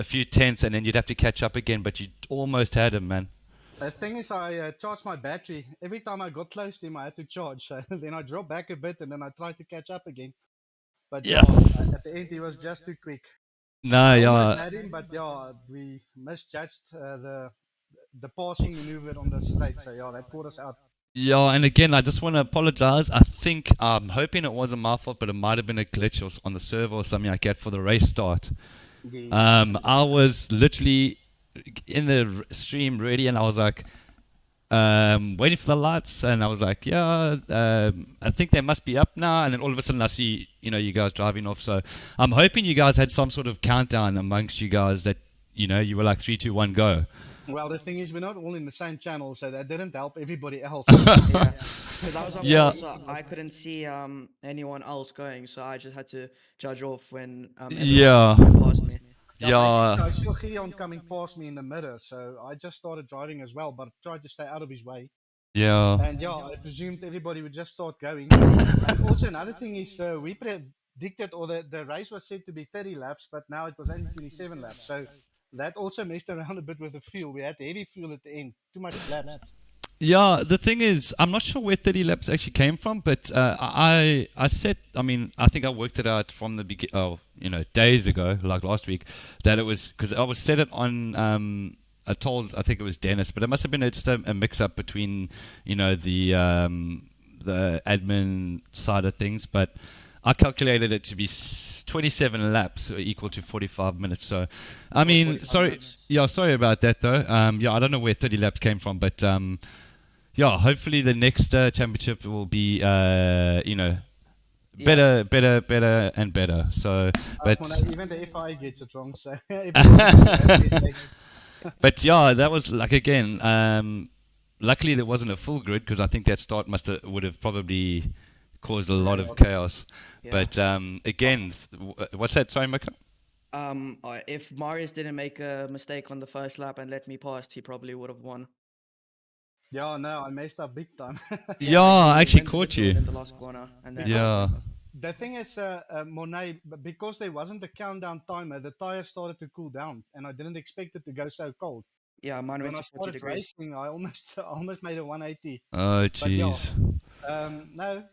few tenths, and then you'd have to catch up again, but you almost had him, man. The thing is, I charged my battery. Every time I got close to him, I had to charge. Then I dropped back a bit, and then I tried to catch up again. But Yes. yeah, at the end, he was just too quick. No, I yeah. almost had him, but yeah, we misjudged the passing maneuver on the straight. So yeah, that caught us out. Yeah, and again, I just want to apologize. I'm hoping it wasn't my fault, but it might have been a glitch on the server or something like that for the race start. Yes. I was literally in the stream ready, and I was like, waiting for the lights, and I was like, yeah, I think they must be up now, and then all of a sudden I see, you guys driving off. So I'm hoping you guys had some sort of countdown amongst you guys that, you were like 3, 2, 1, go. Well, the thing is, we're not all in the same channel, so that didn't help everybody else. Yeah, because I was on Yeah. pause, so I couldn't see anyone else going, so I just had to judge off when Yeah. everyone went past me. Yeah. I saw Gideon coming past me in the mirror, so I just started driving as well, but tried to stay out of his way. Yeah. And yeah, I presumed everybody would just start going. And also another thing is, we predicted, or the race was said to be 30 laps, but now it was only 27 laps. So that also messed around a bit with the fuel. We had heavy fuel at the end, too much laps. Yeah, the thing is, I'm not sure where 30 laps actually came from, but I think I worked it out from the beginning, days ago, like last week, that it was, because I was set it on, I think it was Dennis, but it must have been just a mix-up between, the admin side of things, but I calculated it to be 27 laps equal to 45 minutes. So, I mean, sorry about that though. Yeah, I don't know where 30 laps came from, but yeah, hopefully the next championship will be, better and better. So, but even the FI gets it wrong. So, but yeah, that was like again. Luckily, there wasn't a full grid because I think that start would have probably caused a lot of chaos. Yeah. But again, what's that? Sorry, Mika? If Marius didn't make a mistake on the first lap and let me past, he probably would have won. Yeah, no, I messed up big time. Yeah, I actually caught you. In the last corner, and then Yeah. The thing is, Monet, because there wasn't a countdown timer, the tires started to cool down, and I didn't expect it to go so cold. Yeah, mine When went I to 40 started degrees. racing, I almost made a 180. Oh, jeez. No.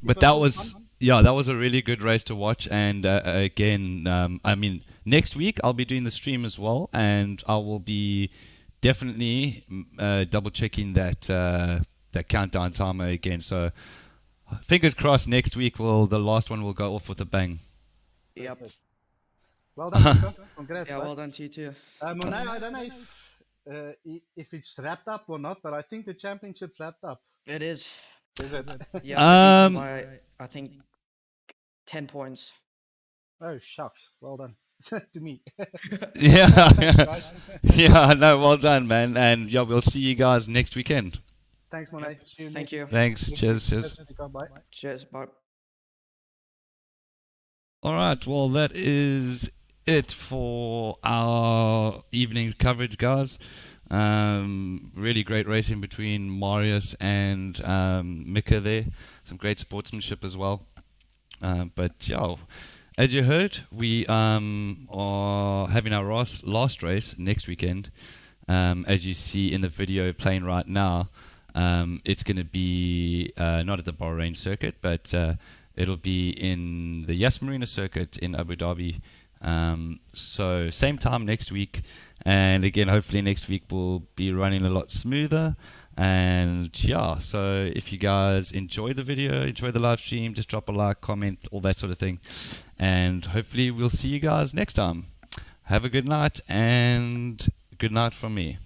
But that was that was a really good race to watch. And again, I mean, next week I'll be doing the stream as well, and I will be definitely double checking that countdown timer again. So fingers crossed, next week the last one will go off with a bang. Yep. Well done, Mika. Congrats. Yeah, well done to you too. Monet, I don't know if it's wrapped up or not, but I think the championship's wrapped up. It is. Is it? Yeah. I think 10 points. Oh, shucks. Well done. To me. Yeah. Yeah, no, well done, man. And yeah, we'll see you guys next weekend. Thanks, Monet. See you Thank next. you. Thanks. next Cheers. week. Cheers. Bye. Cheers. Bye. All right. Well, that is it for our evening's coverage, guys. Really great racing between Marius and Mika there. Some great sportsmanship as well. But yeah, as you heard, we are having our last race next weekend. As you see in the video playing right now, it's going to be not at the Bahrain circuit, but it'll be in the Yas Marina circuit in Abu Dhabi. So same time next week, and again hopefully next week we'll be running a lot smoother. And yeah, so if you guys enjoy the video, enjoy the live stream, just drop a like, comment, all that sort of thing, and hopefully we'll see you guys next time. Have a good night, and good night from me.